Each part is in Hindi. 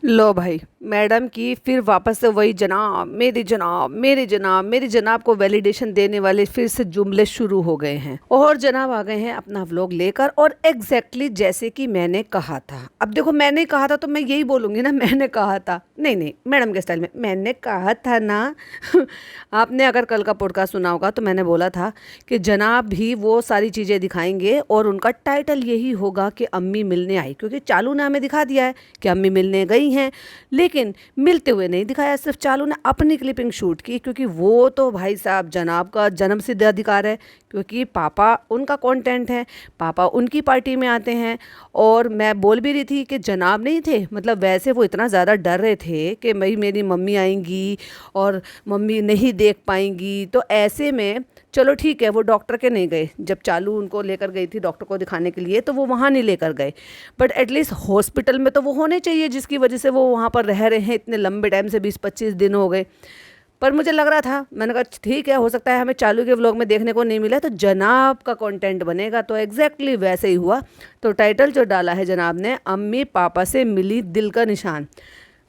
लो भाई, मैडम की फिर वापस से वही जनाब, मेरे जनाब, मेरे जनाब, मेरे जनाब को वैलिडेशन देने वाले फिर से जुमले शुरू हो गए हैं। और जनाब आ गए हैं अपना व्लॉग लेकर, और एग्जैक्टली जैसे कि मैंने कहा था। अब देखो, मैंने कहा था तो मैं यही बोलूंगी ना, मैंने कहा था। नहीं नहीं, मैडम के स्टाइल में मैंने कहा था ना। आपने अगर कल का पॉडकास्ट सुना होगा तो मैंने बोला था कि जनाब भी वो सारी चीज़ें दिखाएंगे और उनका टाइटल यही होगा कि अम्मी मिलने आई, क्योंकि चालू ने हमें दिखा दिया है कि अम्मी मिलने गई हैं, लेकिन मिलते हुए नहीं दिखाया। सिर्फ चालू ने अपनी क्लिपिंग शूट की, क्योंकि वो तो भाई साहब जनाब का जन्म सिद्ध अधिकार है, क्योंकि पापा उनका कंटेंट है, पापा उनकी पार्टी में आते हैं। और मैं बोल भी रही थी कि जनाब नहीं थे, मतलब वैसे वो इतना ज़्यादा डर रहे थे कि भाई मेरी मम्मी आएंगी और मम्मी नहीं देख पाएंगी। तो ऐसे में चलो ठीक है, वो डॉक्टर के नहीं गए। जब चालू उनको लेकर गई थी डॉक्टर को दिखाने के लिए तो वो वहाँ नहीं लेकर गए, बट एटलीस्ट हॉस्पिटल में तो वो होने चाहिए, जिसकी वजह से वो वहाँ पर रह रहे हैं इतने लंबे टाइम से, 20-25 दिन हो गए। पर मुझे लग रहा था, मैंने कहा ठीक है, हो सकता है हमें चालू के व्लॉग में देखने को नहीं मिला तो जनाब का कंटेंट बनेगा। तो एग्जैक्टली वैसे ही हुआ। तो टाइटल जो डाला है जनाब ने, अम्मी पापा से मिली दिल का निशान,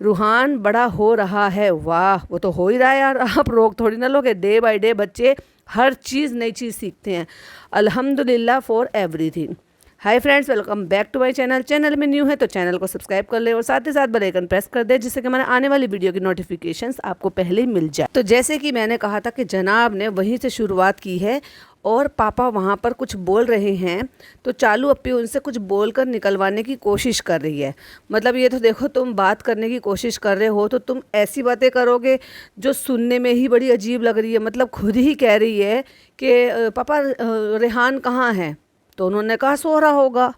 रूहान बड़ा हो रहा है। वाह, वो तो हो ही रहा है यार, आप रोक थोड़ी ना लोगे। डे बाय डे बच्चे हर चीज़ नई चीज़ सीखते हैं। अल्हम्दुलिल्लाह for everything. Hi friends, welcome back to my channel. Channel में न्यू है तो चैनल को सब्सक्राइब कर ले और साथ ही साथ बेल आइकन प्रेस कर दे, जिससे कि हमारे आने वाली वीडियो की नोटिफिकेशंस आपको पहले ही मिल जाए। तो जैसे कि मैंने कहा था कि जनाब ने वहीं से शुरुआत की है और पापा वहाँ पर कुछ बोल रहे हैं, तो चालू अप्पी उनसे कुछ बोलकर निकलवाने की कोशिश कर रही है। मतलब ये तो देखो, तुम बात करने की कोशिश कर रहे हो तो तुम ऐसी बातें करोगे जो सुनने में ही बड़ी अजीब लग रही है। मतलब खुद ही कह रही है कि पापा रेहान कहाँ है, तो उन्होंने कहा सो रहा होगा।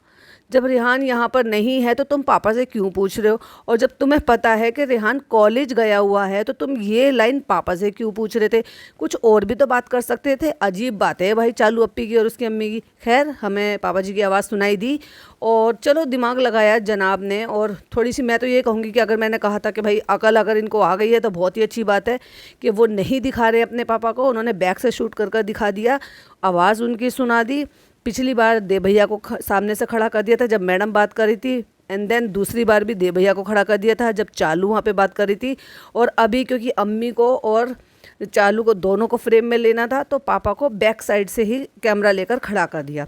जब रेहान यहाँ पर नहीं है तो तुम पापा से क्यों पूछ रहे हो? और जब तुम्हें पता है कि रेहान कॉलेज गया हुआ है तो तुम ये लाइन पापा से क्यों पूछ रहे थे? कुछ और भी तो बात कर सकते थे। अजीब बात है भाई, चालू अप्पी की और उसकी अम्मी की। खैर, हमें पापा जी की आवाज़ सुनाई दी और चलो दिमाग लगाया जनाब ने। और थोड़ी सी मैं तो ये कहूँगी कि अगर मैंने कहा था कि भाई अकल अगर इनको आ गई है तो बहुत ही अच्छी बात है कि वो नहीं दिखा रहे अपने पापा को, उन्होंने बैक से शूट कर दिखा दिया, आवाज़ उनकी सुना दी। पिछली बार दे भैया को सामने से खड़ा कर दिया था जब मैडम बात कर रही थी, एंड देन दूसरी बार भी दे भैया को खड़ा कर दिया था जब चालू वहाँ पे बात कर रही थी। और अभी क्योंकि अम्मी को और चालू को दोनों को फ्रेम में लेना था तो पापा को बैक साइड से ही कैमरा लेकर खड़ा कर दिया।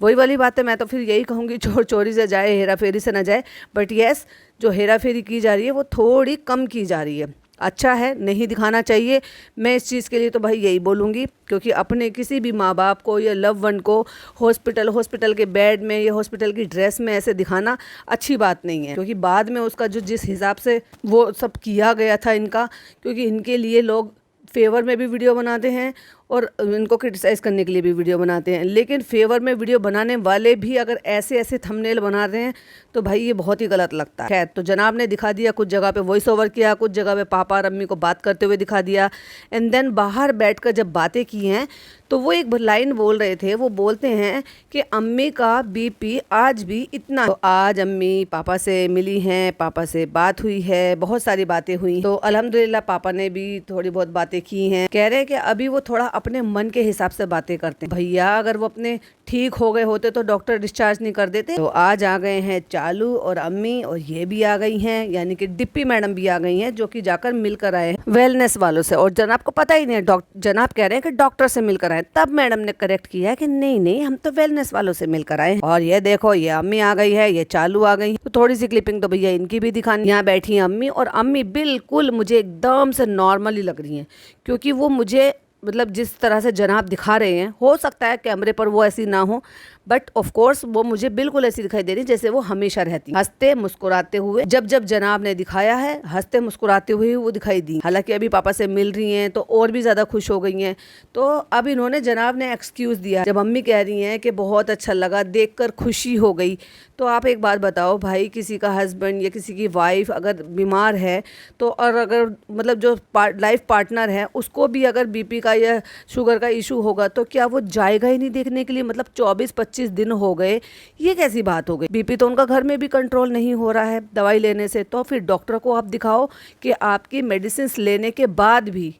वही वाली बात है, मैं तो फिर यही कहूँगी, चोर चोरी से जाए हेरा फेरी से ना जाए। बट येस, जो हेरा फेरी की जा रही है वो थोड़ी कम की जा रही है। अच्छा है, नहीं दिखाना चाहिए। मैं इस चीज़ के लिए तो भाई यही बोलूँगी, क्योंकि अपने किसी भी माँ बाप को या लव वन को हॉस्पिटल के बेड में या हॉस्पिटल की ड्रेस में ऐसे दिखाना अच्छी बात नहीं है। क्योंकि बाद में उसका जो जिस हिसाब से वो सब किया गया था इनका, क्योंकि इनके लिए लोग फेवर में भी वीडियो बनाते हैं और इनको क्रिटिसाइज़ करने के लिए भी वीडियो बनाते हैं, लेकिन फेवर में वीडियो बनाने वाले भी अगर ऐसे ऐसे थंबनेल बना रहे हैं तो भाई ये बहुत ही गलत लगता है। खैर, तो जनाब ने दिखा दिया, कुछ जगह पे वॉइस ओवर किया, कुछ जगह पे पापा और अम्मी को बात करते हुए दिखा दिया। एंड देन बाहर बैठकर जब बातें की हैं तो वो एक लाइन बोल रहे थे, वो बोलते हैं कि अम्मी का बीपी आज भी इतना। तो आज अम्मी पापा से मिली हैं, पापा से बात हुई है, बहुत सारी बातें हुई। तो अल्हम्दुलिल्लाह पापा ने भी थोड़ी बहुत बातें की हैं। कह रहे हैं कि अभी वो थोड़ा अपने मन के हिसाब से बातें करते हैं। भैया अगर वो अपने ठीक हो गए होते तो डॉक्टर डिस्चार्ज नहीं कर देते। तो आज आ गए हैं चालू और अम्मी, और ये भी आ गई हैं, यानी कि डिप्पी मैडम भी आ गई हैं, जो कि जाकर मिलकर आए हैं वेलनेस वालों से। और जनाब को पता ही नहीं है, जनाब कह रहे हैं कि डॉक्टर से मिलकर आए। तब मैडम ने करेक्ट किया है कि नहीं नहीं, हम तो वेलनेस वालों से मिलकर आए। और ये देखो, ये अम्मी आ गई है, ये चालू आ गई। तो थोड़ी सी क्लिपिंग तो भैया इनकी भी दिखानी। यहाँ बैठी है अम्मी, और अम्मी बिल्कुल मुझे एकदम से नॉर्मली लग रही हैं, क्योंकि वो मुझे मतलब जिस तरह से जनाब दिखा रहे हैं, हो सकता है कैमरे पर वो ऐसी ना हो, बट ऑफ कोर्स वो मुझे बिल्कुल ऐसी दिखाई दे रही जैसे वो हमेशा रहती, हंसते मुस्कुराते हुए। जब जब जनाब ने दिखाया है हंसते मुस्कुराते हुए वो दिखाई दी। हालांकि अभी पापा से मिल रही हैं तो और भी ज़्यादा खुश हो गई हैं। तो अब इन्होंने, जनाब ने एक्सक्यूज़ दिया। जब मम्मी कह रही हैं कि बहुत अच्छा लगा, देखकर खुशी हो गई, तो आप एक बात बताओ भाई, किसी का हस्बैंड या किसी की वाइफ अगर बीमार है तो, और अगर मतलब जो लाइफ पार्टनर है उसको भी अगर बीपी का या शुगर का इशू होगा तो क्या वो जाएगा ही नहीं देखने के लिए? मतलब 24-25 दिन हो गए, ये कैसी बात हो गई? बीपी तो उनका घर में भी कंट्रोल नहीं हो रहा है दवाई लेने से, तो फिर डॉक्टर को आप दिखाओ कि आपकी मेडिसिन लेने के बाद भी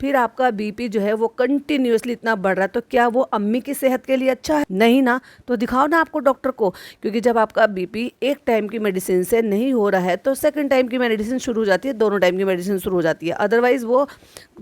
फिर आपका बीपी जो है वो कंटिन्यूअसली इतना बढ़ रहा है, तो क्या वो अम्मी की सेहत के लिए अच्छा है? नहीं ना। तो दिखाओ ना आपको डॉक्टर को, क्योंकि जब आपका बीपी एक टाइम की मेडिसिन से नहीं हो रहा है तो सेकंड टाइम की मेडिसिन शुरू हो जाती है, दोनों टाइम की मेडिसिन शुरू हो जाती है। अदरवाइज वो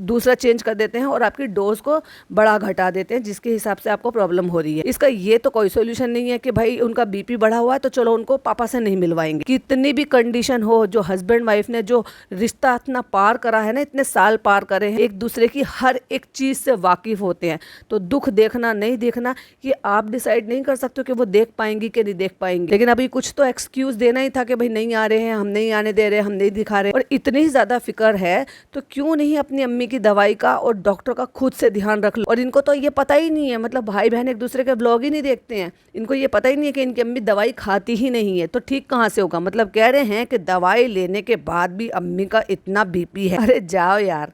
दूसरा चेंज कर देते हैं और आपकी डोज को बड़ा घटा देते हैं, जिसके हिसाब से आपको प्रॉब्लम हो रही है। इसका ये तो कोई सोल्यूशन नहीं है कि भाई उनका बीपी बढ़ा हुआ है तो चलो उनको पापा से नहीं मिलवाएंगे। कितनी भी कंडीशन हो, जो हस्बैंड वाइफ ने जो रिश्ता इतना पार करा है ना, इतने साल पार करे हैं, एक दूसरे की हर एक चीज से वाकिफ होते हैं, तो दुख देखना नहीं देखना ये आप डिसाइड नहीं कर सकते कि वो देख पाएंगी कि नहीं देख पाएंगी। लेकिन अभी कुछ तो एक्सक्यूज देना ही था कि भाई नहीं आ रहे हैं, हम नहीं आने दे रहे, हम नहीं दिखा रहे। और इतनी ज्यादा फिक्र है तो क्यों नहीं अपनी अम्मी की दवाई का और डॉक्टर का खुद से ध्यान रख लो। और इनको तो ये पता ही नहीं है, मतलब भाई बहन एक दूसरे के ब्लॉग ही नहीं देखते हैं, इनको ये पता ही नहीं है कि इनकी अम्मी दवाई खाती ही नहीं है, तो ठीक कहाँ से होगा। मतलब कह रहे हैं कि दवाई लेने के बाद भी अम्मी का इतना बीपी है। अरे जाओ यार,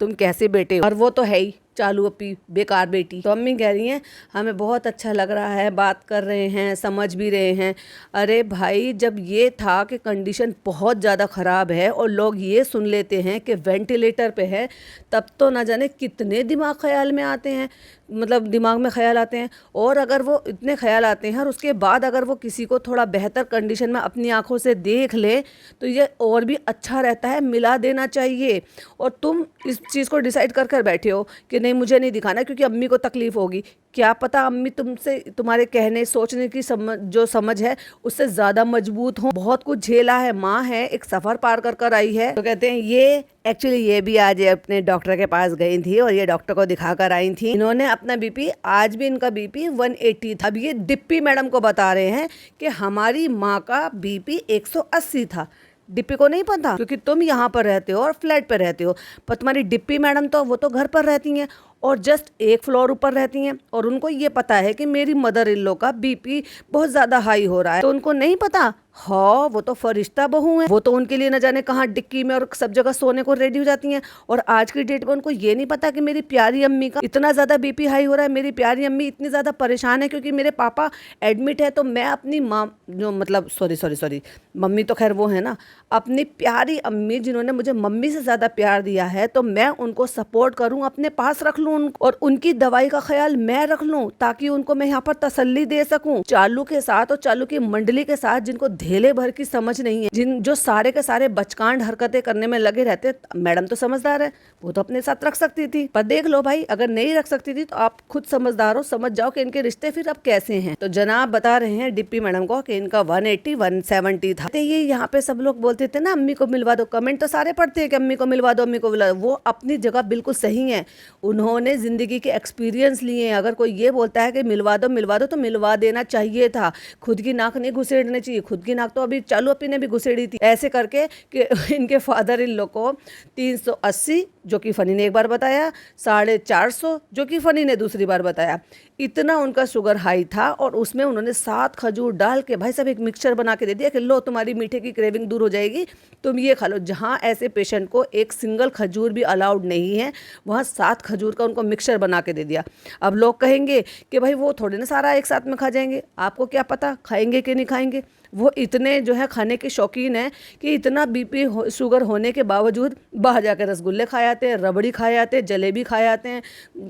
तुम कैसे बेटे हो। और वो तो है ही चालू अपी बेकार बेटी। तो अम्मी कह रही हैं हमें बहुत अच्छा लग रहा है, बात कर रहे हैं, समझ भी रहे हैं। अरे भाई, जब ये था कि कंडीशन बहुत ज़्यादा ख़राब है और लोग ये सुन लेते हैं कि वेंटिलेटर पे है, तब तो ना जाने कितने दिमाग ख्याल में आते हैं, मतलब दिमाग में ख्याल आते हैं। और अगर वो इतने ख्याल आते हैं और उसके बाद अगर वो किसी को थोड़ा बेहतर कंडीशन में अपनी आंखों से देख ले तो ये और भी अच्छा रहता है, मिला देना चाहिए। और तुम इस चीज़ को डिसाइड कर कर बैठे हो कि नहीं मुझे नहीं दिखाना क्योंकि अम्मी को तकलीफ होगी। क्या पता अम्मी तुमसे, तुम्हारे कहने सोचने की समझ है उससे ज़्यादा मजबूत हो। बहुत कुछ झेला है, माँ है, एक सफ़र पार कर कर आई है। तो कहते हैं ये एक्चुअली ये भी आज अपने डॉक्टर के पास गई थी और ये डॉक्टर को दिखा कर आई थी। इन्होंने अपना बीपी, आज भी इनका बीपी 180 था। अब ये डिप्पी मैडम को बता रहे हैं कि हमारी माँ का बीपी 180 था। डिप्पी को नहीं पता क्योंकि तुम यहाँ पर रहते हो और फ्लैट पर रहते हो, पर तुम्हारी डिप्पी मैडम तो वो तो घर पर रहती हैं और जस्ट एक फ्लोर ऊपर रहती हैं, और उनको ये पता है कि मेरी मदर इन लॉ का बीपी बहुत ज़्यादा हाई हो रहा है। तो उनको नहीं पता, हाँ वो तो फरिश्ता बहू है, वो तो उनके लिए न जाने कहाँ डिक्की में और सब जगह सोने को रेडी हो जाती हैं। और आज की डेट में उनको ये नहीं पता कि मेरी प्यारी अम्मी का इतना ज़्यादा बीपी हाई हो रहा है, मेरी प्यारी अम्मी इतनी ज़्यादा परेशान है क्योंकि मेरे पापा एडमिट है। तो मैं अपनी माँ, जो मतलब सॉरी मम्मी तो खैर वो है ना, अपनी प्यारी अम्मी जिन्होंने मुझे मम्मी से ज़्यादा प्यार दिया है, तो मैं उनको सपोर्ट करूँ, अपने पास रख लूँ और उनकी दवाई का ख्याल मैं रख लूँ ताकि उनको मैं यहाँ पर तसल्ली दे सकूँ। चालू के साथ और चालू की मंडली के साथ जिनको धेले भर की समझ नहीं है, जो सारे के सारे बचकांड हरकतें करने में लगे रहते, मैडम तो समझदार है, वो तो अपने साथ रख सकती थी। पर देख लो भाई, अगर नहीं रख सकती थी तो आप खुद समझदार हो, समझ जाओ कि इनके रिश्ते फिर अब कैसे हैं। तो जनाब बता रहे हैं डिप्पी मैडम को कि इनका 180 170 था। तो ये यहाँ पे सब लोग बोलते थे ना अम्मी को मिलवा दो, कमेंट तो सारे पढ़ते हैं कि अम्मी को मिलवा दो, अम्मी को मिलवा दो। वो अपनी जगह बिल्कुल सही है, उन्होंने जिंदगी के एक्सपीरियंस लिए हैं। अगर कोई ये बोलता है कि मिलवा दो तो मिलवा देना चाहिए था, खुद की नाक नहीं घुसेड़नी चाहिए। खुद की नाक तो अभी चालू अपी ने भी घुसेड़ी थी ऐसे करके कि इनके फादर इन लोग को 380, जो कि फनी ने एक बार बताया, 450, जो कि फनी ने दूसरी बार बताया, इतना उनका शुगर हाई था। और उसमें उन्होंने 7 खजूर डाल के भाई सब एक मिक्सचर बना के दे दिया कि लो तुम्हारी मीठे की क्रेविंग दूर हो जाएगी, तुम ये खा लो। जहाँ ऐसे पेशेंट को एक सिंगल खजूर भी अलाउड नहीं है, वहाँ 7 खजूर का उनको मिक्सचर बना के दे दिया। अब लोग कहेंगे कि भाई वो थोड़े ना सारा एक साथ में खा जाएंगे, आपको क्या पता खाएंगे कि नहीं खाएंगे। वो इतने जो है खाने के शौकीन है कि इतना बीपी शुगर होने के बावजूद बाहर जाकर रसगुल्ले खाए आते हैं, रबड़ी खाए आते हैं, जलेबी खाए आते हैं,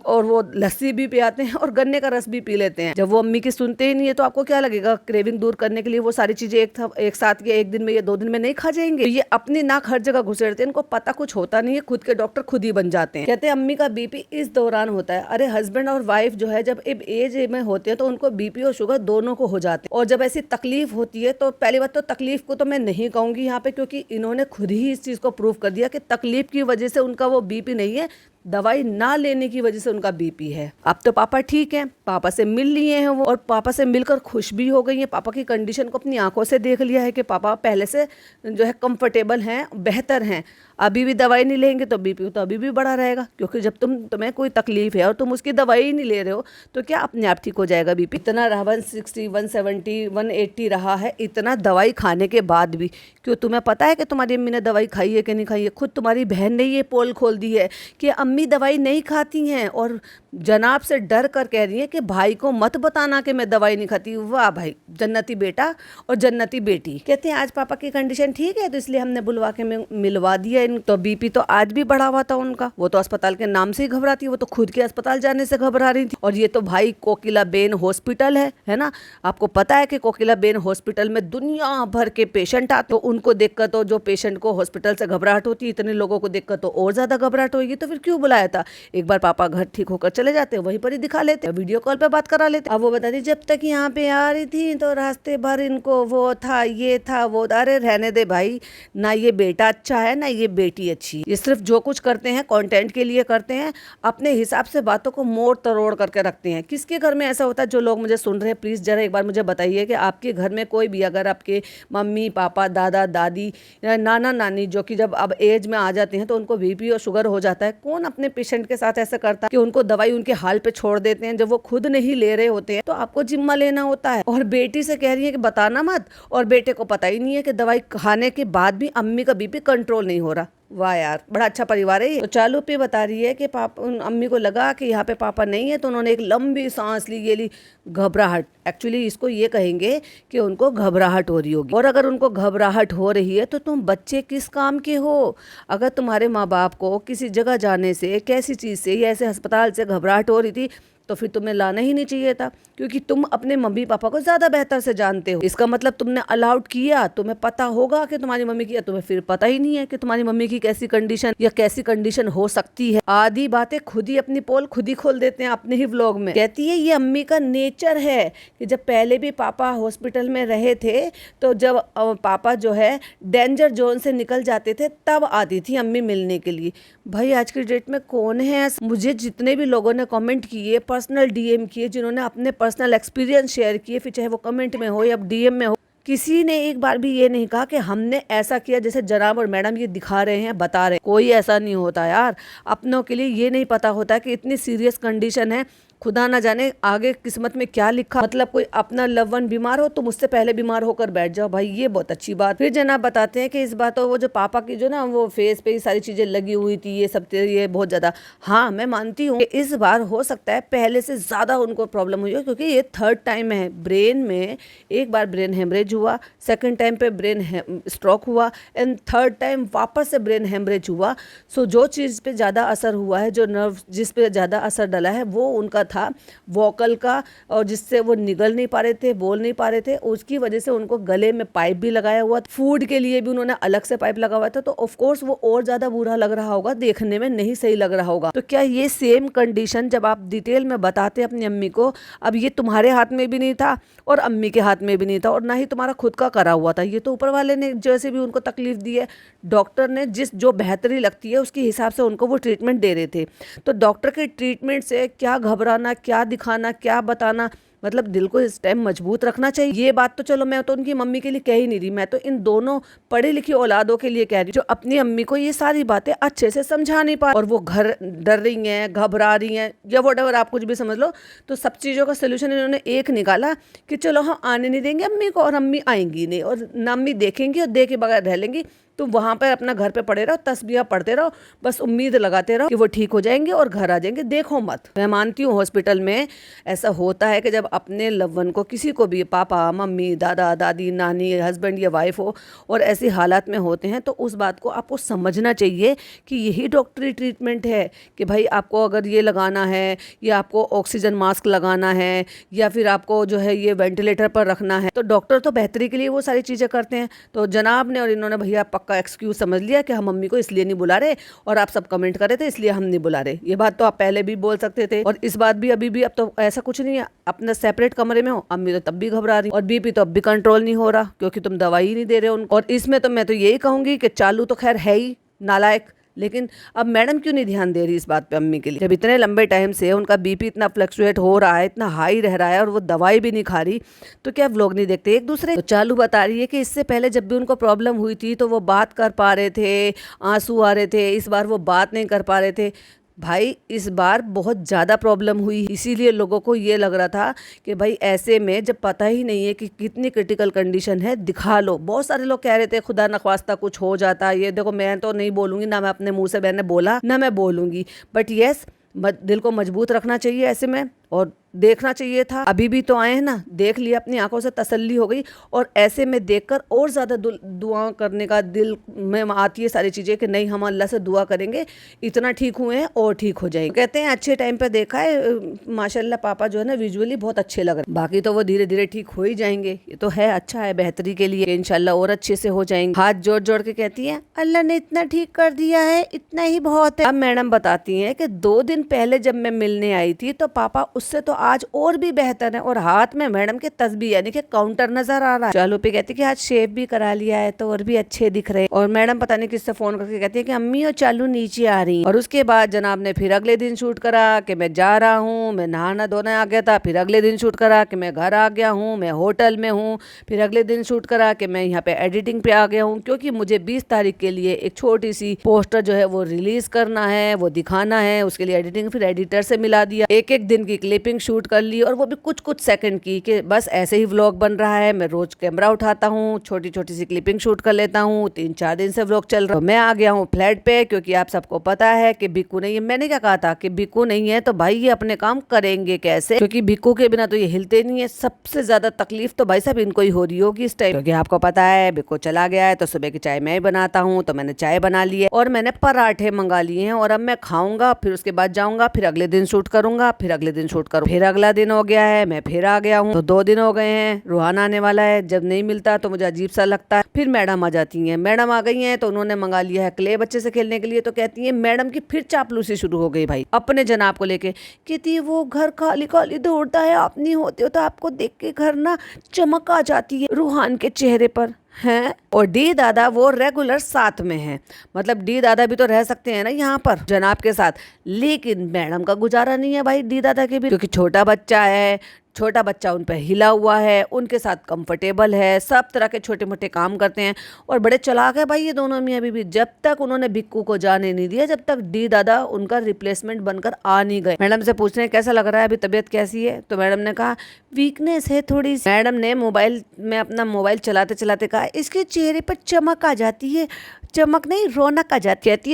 और वो लस्सी भी पी आते हैं और गन्ने का रस भी पी लेते हैं। जब वो अम्मी की सुनते ही नहीं है तो आपको क्या लगेगा, क्रेविंग दूर करने के लिए वो सारी चीज़ें एक साथ या एक दिन में या 2 दिन में नहीं खा जाएंगे। ये अपनी नाक हर जगह घुसेड़ते हैं, इनको पता कुछ होता नहीं है, खुद के डॉक्टर खुद ही बन जाते हैं। कहते हैं अम्मी का बीपी इस दौरान होता है। अरे हस्बैंड और वाइफ जो है जब एज में होते हैं तो उनको बीपी और शुगर दोनों को हो जाते हैं। और जब ऐसी तकलीफ होती है तो पहली बात तो तकलीफ को तो मैं नहीं कहूंगी यहाँ पे, क्योंकि इन्होंने खुद ही इस चीज़ को प्रूव कर दिया कि तकलीफ की वजह से उनका वो बीपी नहीं है, दवाई ना लेने की वजह से उनका बीपी है। अब तो पापा ठीक हैं, पापा से मिल लिए हैं वो, और पापा से मिलकर खुश भी हो गई हैं। पापा की कंडीशन को अपनी आंखों से देख लिया है कि पापा पहले से जो है कंफर्टेबल हैं, बेहतर हैं। अभी भी दवाई नहीं लेंगे तो बीपी तो अभी भी बढ़ा रहेगा, क्योंकि जब तुम्हें कोई तकलीफ है और तुम उसकी दवाई ही नहीं ले रहे हो तो क्या अपने आप ठीक हो जाएगा बीपी। इतना रहा 160 170 180 रहा है, इतना दवाई खाने के बाद भी। क्यों, तुम्हें पता है कि तुम्हारी अम्मी ने दवाई खाई है कि नहीं खाई है? खुद तुम्हारी बहन ने ये पोल खोल दी है कि अम्मी अम्मी दवाई नहीं खाती हैं और जनाब से डर कर कह रही है कि भाई को मत बताना कि मैं दवाई नहीं खाती। वाह भाई, जन्नती बेटा और जन्नती बेटी। कहते हैं आज पापा की कंडीशन ठीक है तो इसलिए हमने बुलवा के मिलवा दिया इन। तो बीपी तो आज भी बढ़ा हुआ था उनका। वो तो अस्पताल के नाम से ही घबराती है, वो तो खुद के अस्पताल जाने से घबरा रही थी। और ये तो भाई कोकिलाबेन हॉस्पिटल है ना। आपको पता है कि कोकिलाबेन हॉस्पिटल में दुनिया भर के पेशेंट आते, तो उनको देखकर तो जो पेशेंट को हॉस्पिटल से घबराहट होती है, इतने लोगों को देखकर तो और ज्यादा घबराहट होगी। तो फिर क्यों बुलाया था? एक बार पापा घर ठीक होकर चले जाते, वहीं पर ही दिखा लेते, वीडियो कॉल पे बात करा लेते। अब वो बताती जब तक यहाँ पे आ रही थी तो रास्ते भर इनको वो था, ये था, वो। अरे रहने दे भाई, ना ये बेटा अच्छा है ना ये बेटी अच्छी। ये सिर्फ जो कुछ करते हैं कंटेंट के लिए करते हैं, अपने हिसाब से बातों को मोड़ तरोड़ करके रखते हैं। किसके घर में ऐसा होता है? जो लोग मुझे सुन रहे हैं प्लीज जरा एक बार मुझे बताइए कि आपके घर में कोई भी, अगर आपके मम्मी पापा दादा दादी या नाना नानी जो कि जब अब एज में आ जाते हैं तो उनको बीपी और शुगर हो जाता है, कौन अपने पेशेंट के साथ ऐसा करता है कि उनको दवाई उनके हाल पे छोड़ देते हैं जब वो खुद नहीं ले रहे होते हैं? तो आपको जिम्मा लेना होता है। और बेटी से कह रही है कि बताना मत, और बेटे को पता ही नहीं है कि दवाई खाने के बाद भी अम्मी का बीपी कंट्रोल नहीं हो रहा। वाह यार, बड़ा अच्छा परिवार है ये। तो चालू पे बता रही है कि पापा, अम्मी को लगा कि यहाँ पे पापा नहीं है तो उन्होंने एक लंबी सांस ली, ये ली घबराहट। एक्चुअली इसको ये कहेंगे कि उनको घबराहट हो रही होगी। और अगर उनको घबराहट हो रही है तो तुम बच्चे किस काम के हो? अगर तुम्हारे माँ बाप को किसी जगह जाने से, कैसी चीज़ से या ऐसे अस्पताल से घबराहट हो रही थी तो फिर तुम्हें लाना ही नहीं चाहिए था, क्योंकि तुम अपने मम्मी पापा को ज्यादा बेहतर से जानते हो। इसका मतलब तुमने अलाउड किया, तुम्हें पता होगा कि तुम्हारी मम्मी की, तुम्हें फिर पता ही नहीं है कि तुम्हारी मम्मी की कैसी कंडीशन या कैसी कंडीशन हो सकती है। आधी बातें खुद ही अपनी पोल खुद ही खोल देते हैं अपने ही व्लॉग में। कहती है ये अम्मी का नेचर है कि जब पहले भी पापा हॉस्पिटल में रहे थे तो जब पापा जो है डेंजर जोन से निकल जाते थे तब आती थी अम्मी मिलने के लिए। भाई आज की डेट में कौन है? मुझे जितने भी लोगों ने कमेंट किए, पर्सनल डीएम किए, जिन्होंने अपने पर्सनल एक्सपीरियंस शेयर किए, फिर चाहे वो कमेंट में हो या डीएम में हो, किसी ने एक बार भी ये नहीं कहा कि हमने ऐसा किया जैसे जनाब और मैडम ये दिखा रहे हैं, बता रहे हैं। कोई ऐसा नहीं होता यार। अपनों के लिए ये नहीं पता होता कि इतनी सीरियस कंडीशन है, खुदा ना जाने आगे किस्मत में क्या लिखा। मतलब कोई अपना लव वन बीमार हो तो मुझसे पहले बीमार होकर बैठ जाओ, भाई ये बहुत अच्छी बात। फिर जनाब बताते हैं कि इस बात वो जो पापा की जो ना वो फेस पे सारी चीजें लगी हुई थी, ये सब ये बहुत ज्यादा, हाँ मैं मानती हूँ इस बार हो सकता है पहले से ज्यादा उनको प्रॉब्लम हुई हो, क्योंकि ये थर्ड टाइम है। ब्रेन में एक बार ब्रेन हेमरेज हुआ, सेकेंड टाइम पे ब्रेन स्ट्रोक हुआ एंड थर्ड टाइम वापस से ब्रेन हेमरेज हुआ। सो जो चीज़ पे ज़्यादा असर हुआ है, जो नर्व जिस पे ज़्यादा असर डला है वो उनका था वोकल का, और जिससे वो निगल नहीं पा रहे थे, बोल नहीं पा रहे थे। उसकी वजह से उनको गले में पाइप भी लगाया हुआ, फूड के लिए भी उन्होंने अलग से पाइप लगा हुआ था। तो ऑफ कोर्स वो और ज्यादा बुरा लग रहा होगा, देखने में नहीं सही लग रहा होगा। तो क्या ये सेम कंडीशन जब आप डिटेल में बताते अपनी अम्मी को, अब ये तुम्हारे हाथ में भी नहीं था और अम्मी के हाथ में भी नहीं था और ना ही तुम्हारा खुद का करा हुआ था, ये तो ऊपर वाले ने जैसे भी उनको तकलीफ दी है, डॉक्टर ने जिस जो बेहतरी लगती है उसके हिसाब से उनको वो ट्रीटमेंट दे रहे थे। तो डॉक्टर के ट्रीटमेंट से क्या घबराना, क्या दिखाना, क्या बताना, मतलब दिल को इस टाइम मजबूत रखना चाहिए। ये बात तो चलो मैं तो उनकी मम्मी के लिए कह ही नहीं रही, मैं तो इन दोनों पढ़ी लिखी औलादों के लिए कह रही जो अपनी अम्मी को ये सारी बातें अच्छे से समझा नहीं पा और वो घर डर रही हैं, घबरा रही हैं या व्हाटएवर आप कुछ भी समझ लो। तो सब चीज़ों का सोल्यूशन इन्होंने एक निकाला कि चलो हम आने नहीं देंगे अम्मी को और अम्मी आएंगी नहीं और ना अम्मी देखेंगी और देखे बगैर रह लेंगी। तुम वहाँ पर अपना घर पे पड़े रहो, तस्बीह पढ़ते रहो, बस उम्मीद लगाते रहो कि वो ठीक हो जाएंगे और घर आ जाएंगे। देखो मत। मैं मानती हूँ हॉस्पिटल में ऐसा होता है कि जब अपने लव्वन को, किसी को भी, पापा मम्मी दादा दादी नानी हस्बैंड या वाइफ हो और ऐसी हालात में होते हैं तो उस बात को आपको समझना चाहिए कि यही डॉक्टरी ट्रीटमेंट है कि भाई आपको अगर ये लगाना है या आपको ऑक्सीजन मास्क लगाना है या फिर आपको जो है ये वेंटिलेटर पर रखना है, तो डॉक्टर तो बेहतरी के लिए वो सारी चीज़ें करते हैं। तो जनाब ने और इन्होंने भैया का एक्सक्यूज समझ लिया कि हम मम्मी को इसलिए नहीं बुला रहे और आप सब कमेंट कर रहे थे इसलिए हम नहीं बुला रहे। ये बात तो आप पहले भी बोल सकते थे और इस बात भी अभी भी, अब तो ऐसा कुछ नहीं है, अपना सेपरेट कमरे में हो। अम्मी तो तब भी घबरा रही और बीपी तो अब भी कंट्रोल नहीं हो रहा क्योंकि तुम दवाई ही नहीं दे रहे हो उनको। और इसमें तो मैं तो यही कहूंगी कि चालू तो खैर है ही नालायक, लेकिन अब मैडम क्यों नहीं ध्यान दे रही इस बात पे अम्मी के लिए? जब इतने लंबे टाइम से उनका बीपी इतना फ्लक्चुएट हो रहा है, इतना हाई रह रहा है और वो दवाई भी नहीं खा रही, तो क्या व्लॉग नहीं देखते एक दूसरे? तो चालू बता रही है कि इससे पहले जब भी उनको प्रॉब्लम हुई थी तो वो बात कर पा रहे थे, आंसू आ रहे थे, इस बार वो बात नहीं कर पा रहे थे। भाई इस बार बहुत ज़्यादा प्रॉब्लम हुई, इसीलिए लोगों को ये लग रहा था कि भाई ऐसे में जब पता ही नहीं है कि कितनी क्रिटिकल कंडीशन है, दिखा लो। बहुत सारे लोग कह रहे थे खुदा न ख्वास्ता कुछ हो जाता। ये देखो, मैं तो नहीं बोलूँगी, ना मैं अपने मुंह से मैंने बोला ना मैं बोलूँगी, बट यस, दिल को मजबूत रखना चाहिए ऐसे में, और देखना चाहिए था। अभी भी तो आए हैं ना, देख लिया, अपनी आंखों से तसल्ली हो गई। और ऐसे में देखकर और ज़्यादा दुआ करने का दिल में आती है सारी चीज़ें कि नहीं, हम अल्लाह से दुआ करेंगे, इतना ठीक हुए हैं और ठीक हो जाएंगे। कहते हैं अच्छे टाइम पे देखा है, माशाल्लाह पापा जो है ना विजुअली बहुत अच्छे लग रहे हैं। बाकी तो वो धीरे धीरे ठीक हो ही जाएंगे, ये तो है, अच्छा है, बेहतरी के लिए, इंशाल्लाह और अच्छे से हो जाएंगे। हाथ जोड़ जोड़ के कहती है अल्लाह ने इतना ठीक कर दिया है, इतना ही बहुत है। अब मैडम बताती है कि 2 दिन पहले जब मैं मिलने आई थी तो पापा उससे तो आज और भी बेहतर है। और हाथ में मैडम के तस्बीह यानी कि काउंटर नजर आ रहा है। चालू पे कहती है कि आज शेव भी करा लिया है तो और भी अच्छे दिख रहे हैं। और मैडम पता नहीं किससे फोन करके कहती है कि अम्मी और चालू नीचे आ रही है। और उसके बाद जनाब ने फिर अगले दिन शूट करा कि मैं जा रहा हूँ, मैं नहाना धोना आ गया था। फिर अगले दिन शूट करा कि मैं घर आ गया हूँ, मैं होटल में हूँ। फिर अगले दिन शूट करा कि मैं यहाँ पे एडिटिंग पे आ गया हूँ, क्योंकि मुझे 20 तारीख के लिए एक छोटी सी पोस्टर जो है वो रिलीज करना है, वो दिखाना है। उसके लिए एडिटिंग फिर एडिटर से मिला दिया, एक एक दिन की क्लिपिंग शूट कर ली, और वो भी कुछ कुछ सेकंड की, कि बस ऐसे ही व्लॉग बन रहा है। मैं रोज कैमरा उठाता हूँ, छोटी छोटी सी क्लिपिंग शूट कर लेता हूँ। 3-4 दिन से व्लॉग चल रहा है। मैं आ गया हूँ फ्लैट पे, क्योंकि आप सबको पता है कि बिक्कू नहीं है। मैंने क्या कहा था कि बिक्कू नहीं है तो भाई ये अपने काम करेंगे कैसे, क्योंकि बिक्कू के बिना तो ये हिलते नहीं है। सबसे ज्यादा तकलीफ तो भाई साहब इनको ही हो रही होगी इस टाइम, क्योंकि आपको पता है बिक्कू चला गया है तो सुबह की चाय मैं ही बनाता हूँ। तो मैंने चाय बना ली है और मैंने पराठे मंगा लिए हैं, और अब मैं खाऊंगा, फिर उसके बाद जाऊंगा, फिर अगले दिन शूट करूंगा, फिर अगले दिन शूट करूंगा। फिर अगला दिन हो गया है, मैं फिर आ गया हूँ, तो 2 दिन हो गए हैं। रूहान आने वाला है, जब नहीं मिलता तो मुझे अजीब सा लगता है। फिर मैडम आ जाती हैं, मैडम आ गई हैं तो उन्होंने मंगा लिया है क्ले बच्चे से खेलने के लिए। तो कहती है मैडम की फिर चापलूसी शुरू हो गई भाई अपने जनाब को लेके। कहती है वो घर खाली खाली दौड़ता है, आप नहीं होते हो तो आपको देख के घर ना चमक आ जाती है रूहान के चेहरे पर हैं। और डी दादा वो रेगुलर साथ में है, मतलब डी दादा भी तो रह सकते हैं ना यहाँ पर जनाब के साथ, लेकिन मैडम का गुजारा नहीं है भाई डी दादा के भी, क्योंकि छोटा बच्चा है, छोटा बच्चा उन पर हिला हुआ है, उनके साथ कंफर्टेबल है, सब तरह के छोटे मोटे काम करते हैं, और बड़े चालाक है भाई ये दोनों मियाँ बीवी। जब तक उन्होंने बिक्कू को जाने नहीं दिया, जब तक डी दादा उनका रिप्लेसमेंट बनकर आ नहीं गए। मैडम से पूछ रहे हैं कैसा लग रहा है, अभी तबीयत कैसी है? तो मैडम ने कहा वीकनेस है थोड़ी सी। मैडम ने मोबाइल में अपना मोबाइल चलाते चलाते कहा इसके चेहरे पर चमक आ जाती है, चमक नहीं रौनक आ जाती है,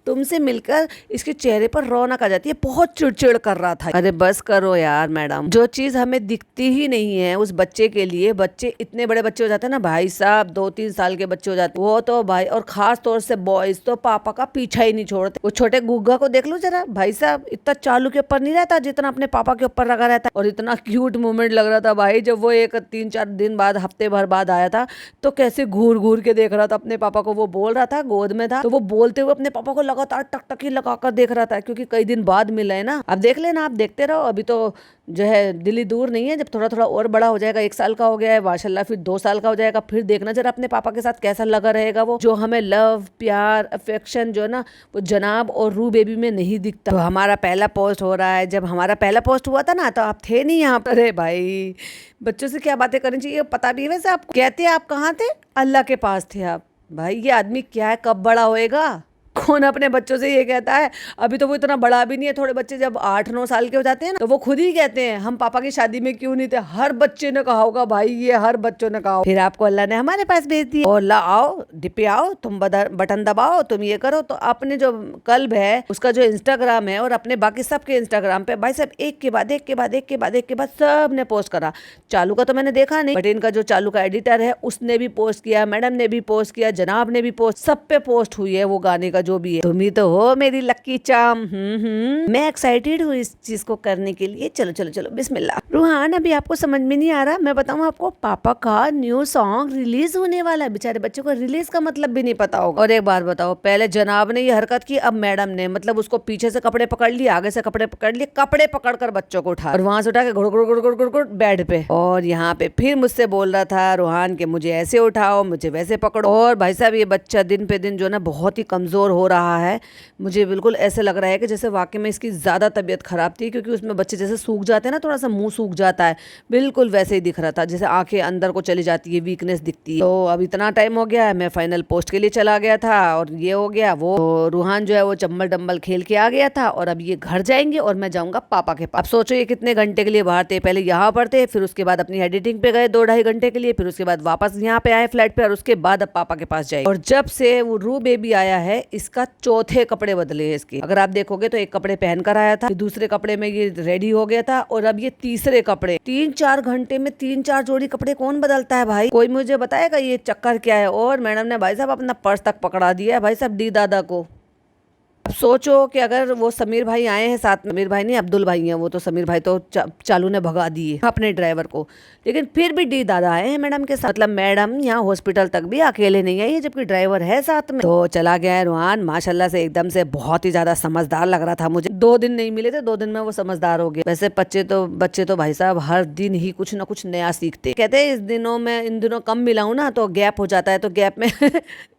तुमसे मिलकर इसके चेहरे पर रौनक आ जाती है। बहुत चिड़चिड़ कर रहा था। अरे बस करो यार मैडम, जो चीज हमें दिखती ही नहीं है उस बच्चे के लिए, बच्चे इतने बड़े बच्चे हो जाते हैं ना भाई साहब, 2-3 साल के बच्चे हो जाते हैं वो तो भाई, और खास तौर से बॉयज तो पापा का पीछा ही नहीं छोड़ते। वो छोटे गुग्गा को देख लो जरा भाई साहब, इतना चालू के ऊपर नहीं रहता जितना अपने पापा के ऊपर लगा रहता। और इतना क्यूट मोमेंट लग रहा था भाई जब वो एक 3-4 दिन बाद, हफ्ते भर बाद आया था, तो कैसे घूर घूर के देख रहा था अपने पापा को। वो बोल रहा था, गोद में था, तो वो बोलते हुए अपने पापा को लगातार टकटकी लगाकर देख रहा था, क्योंकि कई दिन बाद मिला है ना। अब देख लेना, आप देखते रहो, अभी तो जो है दिल्ली दूर नहीं है, जब थोड़ा थोड़ा और बड़ा हो जाएगा, 1 साल का हो गया है माशाल्लाह, फिर 2 साल का हो जाएगा, फिर देखना जरा अपने पापा के साथ कैसा लगा रहेगा वो, जो हमें लव प्यार अफेक्शन जो है ना वो जनाब और रू बेबी में नहीं दिखता। तो हमारा पहला पोस्ट हो रहा है, जब हमारा पहला पोस्ट हुआ था ना तो आप थे नहीं यहाँ पर। अरे भाई बच्चों से क्या बातें करनी चाहिए पता भी है वैसे आपको। कहते हैं आप कहाँ थे? अल्लाह के पास थे आप। भाई ये आदमी क्या है, कब बड़ा होएगा? कौन अपने बच्चों से ये कहता है? अभी तो वो इतना बड़ा भी नहीं है। थोड़े बच्चे जब 8-9 साल के हो जाते हैं ना तो वो खुद ही कहते हैं हम पापा की शादी में क्यों नहीं थे। हर बच्चे ने कहा होगा भाई, ये हर बच्चों ने कहा। फिर आपको अल्लाह ने हमारे पास भेज दिया, और ला आओ डिपे आओ, तुम बटन दबाओ, तुम ये करो। तो अपने जो कल्ब है उसका जो इंस्टाग्राम है, और अपने बाकी सबके इंस्टाग्राम पे भाई साहब एक के बाद एक के बाद एक के बाद एक के बाद सब ने पोस्ट करा। चालू का तो मैंने देखा नहीं, बट इनका जो चालू का एडिटर है उसने भी पोस्ट किया, मैडम ने भी पोस्ट किया, जनाब ने भी पोस्ट, सब पे पोस्ट हुई है वो गाने का जो भी है। तुम ही तो हो मेरी लक्की चाम। मैं एक्साइटेड हूँ इस चीज को करने के लिए। चलो चलो चलो बिस्मिल्लाह। रूहान अभी आपको समझ में नहीं आ रहा, मैं बताऊँ आपको, पापा का न्यू सॉन्ग रिलीज होने वाला है। बेचारे बच्चों को रिलीज का मतलब भी नहीं पता होगा। और एक बार बताओ, पहले जनाब ने ये हरकत की, अब मैडम ने, मतलब उसको पीछे से कपड़े पकड़ लिए, आगे से कपड़े पकड़ लिए, कपड़े पकड़कर बच्चों को उठा, और वहां से उठा के गुड़ गुड़ गुड़ गुड़ गुड़ गुड़ बेड पे, और यहाँ पे फिर मुझसे बोल रहा था रूहान के मुझे ऐसे उठाओ, मुझे वैसे पकड़ो। और भाई साहब ये बच्चा दिन पे दिन जो ना बहुत ही कमजोर हो रहा है। मुझे बिल्कुल ऐसे लग रहा है कि जैसे वाकई में इसकी ज़्यादा तबीयत ख़राब थी, क्योंकि उसमें बच्चे जैसे सूख जाते हैं ना, थोड़ा सा मुंह सूख जाता है, बिल्कुल वैसे ही दिख रहा था, जैसे आंखें अंदर को चली जाती है, वीकनेस दिखती है। तो अब इतना टाइम हो गया है, मैं फाइनल पोस्ट के लिए चला गया था और ये हो गया वो, तो रूहान जो है वो चम्बल डम्बल खेल के आ गया था और अब ये घर जाएंगे और मैं जाऊंगा पापा के पास। अब सोचो ये कितने घंटे के लिए बाहर थे, पहले यहाँ पर थे, फिर उसके बाद अपनी एडिटिंग पे गए 2-2.5 घंटे के लिए, फिर उसके बाद वापस यहाँ पे आए फ्लैट पे, और उसके बाद अब पापा के पास जाए। और जब से वो रू बेबी आया है, इसका चौथे कपड़े बदले हैं इसके। अगर आप देखोगे तो एक कपड़े पहन कर आया था, दूसरे कपड़े में ये रेडी हो गया था, और अब ये तीसरे कपड़े। 3-4 घंटे में 3-4 जोड़ी कपड़े कौन बदलता है भाई? कोई मुझे बताएगा ये चक्कर क्या है? और मैडम ने भाई साहब अपना पर्स तक पकड़ा दिया है भाई साहब डी दादा को। अब सोचो कि अगर वो समीर भाई आए हैं साथ में, समीर भाई नहीं अब्दुल भाई हैं वो, तो समीर भाई तो चालू ने भगा दिए अपने ड्राइवर को, लेकिन फिर भी डी दादा आए हैं मैडम के साथ। मतलब मैडम यहाँ हॉस्पिटल तक भी अकेले नहीं आई है, जबकि ड्राइवर है साथ में। तो चला गया है रूहान माशाल्लाह से, एकदम से बहुत ही ज्यादा समझदार लग रहा था मुझे। 2 दिन नहीं मिले थे, 2 दिन में वो समझदार हो गए। वैसे बच्चे तो भाई साहब हर दिन ही कुछ ना कुछ नया सीखते। कहते हैं इन दिनों कम मिला हूं ना तो गैप हो जाता है, तो गैप में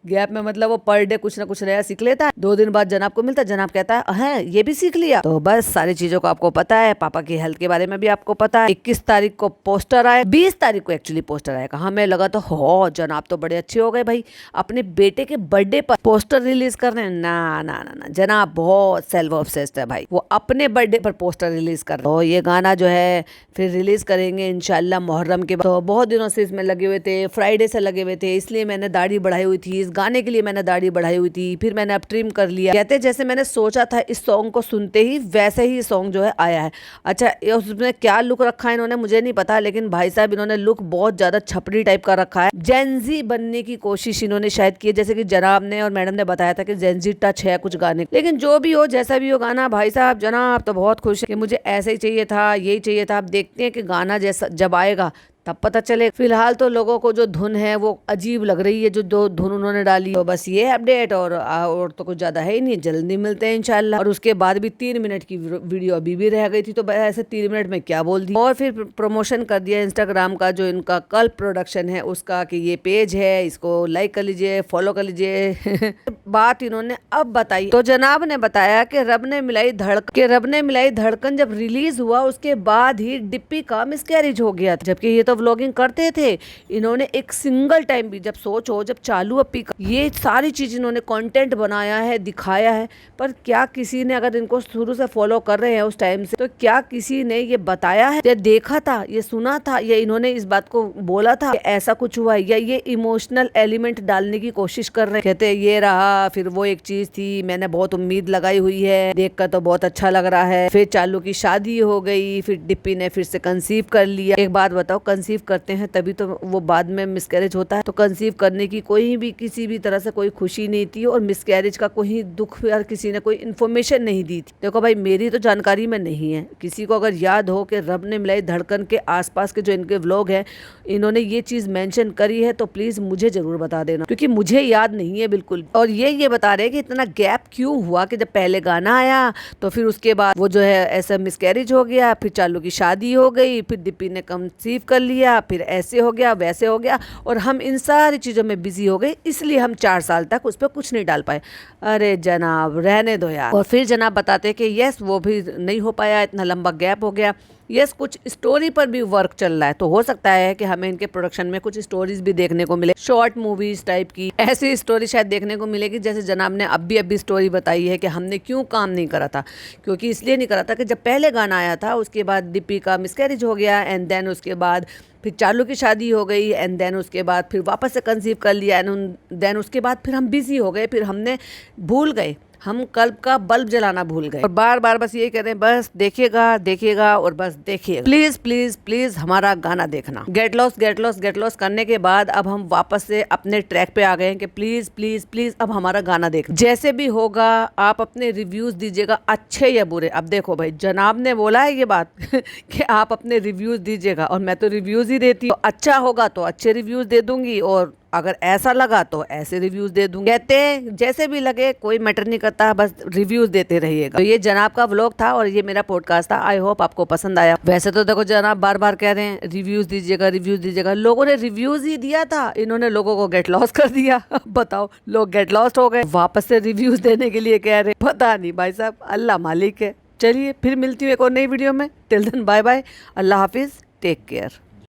गैप में मतलब वो पर डे कुछ ना कुछ नया सीख लेता है। 2 दिन बाद जनाब को मिलता है, जनाब कहता है ये भी सीख लिया। तो बस सारी चीजों को आपको पता है, पापा की हेल्थ के बारे में भी आपको पता है। 21 तारीख को पोस्टर आया, 20 तारीख को एक्चुअली पोस्टर आएगा। हमें लगा तो हो जनाब तो बड़े अच्छे हो गए भाई, अपने बेटे के बर्थडे पर पोस्टर रिलीज कर रहे हैं। ना ना ना ना, जनाब बहुत सेल्फ ऑब्सेस्ड है भाई, वो अपने बर्थडे पर पोस्टर रिलीज कर रहे। तो ये गाना जो है फिर रिलीज करेंगे इंशाल्लाह मुहर्रम के बाद। तो बहुत दिनों से इसमें लगे हुए थे, फ्राइडे से लगे हुए थे, इसलिए मैंने दाढ़ी बढ़ाई हुई थी, गाने के लिए मैंने दाढ़ी बढ़ाई हुई थी, फिर मैंने अब ट्रिम कर लिया। कहते जैसे मैंने सोचा था इस सॉन्ग को सुनते ही वैसे ही सॉन्ग जो है आया है। अच्छा उसमें क्या लुक रखा है इन्होंने मुझे नहीं पता, लेकिन भाई साहब इन्होंने लुक बहुत ज्यादा छपरी टाइप का रखा है। जेंजी बनने की कोशिश इन्होंने शायद की है, जैसे कि जनाब ने और मैडम ने बताया था कि जेंजी टच है कुछ गाने। लेकिन जो भी हो जैसा भी हो गाना, भाई साहब जनाब तो बहुत खुश है कि मुझे ऐसे ही चाहिए था, यही चाहिए था। आप देखते हैं कि गाना जैसा जब आएगा तब पता चले। फिलहाल तो लोगों को जो धुन है वो अजीब लग रही है, जो दो धुन उन्होंने डाली। तो बस ये अपडेट, और तो कुछ ज्यादा है ही नहीं। जल्दी मिलते हैं इंशाल्लाह। और उसके बाद भी 3 मिनट की वीडियो अभी भी रह गई थी, तो ऐसे 3 मिनट में क्या बोल दी। और फिर प्रमोशन कर दिया इंस्टाग्राम का, जो इनका कल्प प्रोडक्शन है उसका, कि ये पेज है, इसको लाइक कर लीजिए, फॉलो कर लीजिए। बात इन्होंने अब बताई। तो जनाब ने बताया कि रब ने मिलाई धड़कन जब रिलीज हुआ उसके बाद ही डिप्पी का मिसकैरेज हो गया, जबकि ये तो व्लॉगिंग करते थे। इन्होंने एक सिंगल टाइम भी, जब सोचो जब चालू अपी का ये सारी चीज इन्होंने कंटेंट बनाया है, दिखाया है, पर क्या किसी ने, अगर इनको शुरू से फॉलो कर रहे हैं उस टाइम से, तो क्या किसी ने ये बताया है या देखा था, ये सुना था, या इन्होंने इस बात को बोला था कि ऐसा कुछ हुआ है, या ये इमोशनल एलिमेंट डालने की कोशिश कर रहे हैं। कहते ये रहा, फिर वो एक चीज थी, मैंने बहुत उम्मीद लगाई हुई है, देखकर तो बहुत अच्छा लग रहा है। फिर चालू की शादी हो गई, फिर डिप्पी ने फिर से कंसीव कर लिया। एक बात बताओ, कंसीव करते हैं तभी तो वो बाद में मिसकैरेज होता है। तो कंसीव करने की कोई भी किसी भी तरह से कोई खुशी नहीं थी, और मिसकैरेज का कोई दुख यार किसी ने कोई इन्फॉर्मेशन नहीं दी थी। देखो भाई मेरी तो जानकारी में नहीं है, किसी को अगर याद हो कि रब ने मिलाई धड़कन के आसपास के जो इनके व्लॉग है इन्होंने ये चीज मेंशन करी है, तो प्लीज मुझे जरूर बता देना, क्योंकि मुझे याद नहीं है बिल्कुल। और ये बता रहे हैं कि इतना गैप क्यों हुआ, कि जब पहले गाना आया तो फिर उसके बाद वो जो है ऐसा मिसकैरेज हो गया, फिर चालू की शादी हो गई, फिर डिप्पी ने कंसीव कर लिया, फिर ऐसे हो गया वैसे हो गया, और हम इन सारी चीजों में बिजी हो गए, इसलिए हम 4 साल तक उस पर कुछ नहीं डाल पाए। अरे जनाब रहने दो यार। और फिर जनाब बताते कि यस वो भी नहीं हो पाया, इतना लंबा गैप हो गया। यस कुछ स्टोरी पर भी वर्क चल रहा है, तो हो सकता है कि हमें इनके प्रोडक्शन में कुछ स्टोरीज भी देखने को मिले, शॉर्ट मूवीज टाइप की ऐसी स्टोरी शायद देखने को मिलेगी। जैसे जनाब ने अभी स्टोरी बताई है कि हमने क्यों काम नहीं करा था, क्योंकि इसलिए नहीं करा था कि जब पहले गाना आया था उसके बाद डिप्पी का मिसकैरेज हो गया, एंड देन उसके बाद फिर चालू की शादी हो गई, एंड देन उसके बाद फिर वापस से कंसीव कर लिया, एंड देन उसके बाद फिर हम बिजी हो गए, फिर हमने भूल गए, हम कल्ब का बल्ब जलाना भूल गए, और बार बार बस यही कह रहे हैं, बस देखिएगा और बस देखिएगा, प्लीज प्लीज प्लीज हमारा गाना देखना। गेट लॉस करने के बाद अब हम वापस से अपने ट्रैक पे आ गए हैं कि प्लीज प्लीज प्लीज अब हमारा गाना देखना। जैसे भी होगा आप अपने रिव्यूज दीजिएगा, अच्छे या बुरे। अब देखो भाई जनाब ने बोला है ये बात कि आप अपने रिव्यूज दीजिएगा, और मैं तो रिव्यूज ही देती हूँ। अच्छा होगा तो अच्छे रिव्यूज दे दूंगी, और अगर ऐसा लगा तो ऐसे रिव्यूज दे दूंगी। कहते हैं जैसे भी लगे, कोई मैटर नहीं करता, बस रिव्यूज देते रहिएगा। तो ये जनाब का व्लॉग था और ये मेरा पॉडकास्ट था। आई होप आपको पसंद आया। वैसे तो देखो जनाब बार बार कह रहे हैं रिव्यूज दीजिएगा, रिव्यूज दीजिएगा। लोगों ने रिव्यूज ही दिया था, इन्होंने लोगों को गेट लॉस कर दिया। बताओ, लोग गेट लॉस्ट हो गए, वापस से रिव्यूज देने के लिए कह रहे। पता नहीं भाई साहब, अल्लाह मालिक है। चलिए फिर मिलती हूँ एक और नई वीडियो में। टिल देन बाय बाय, अल्लाह हाफिज, टेक केयर।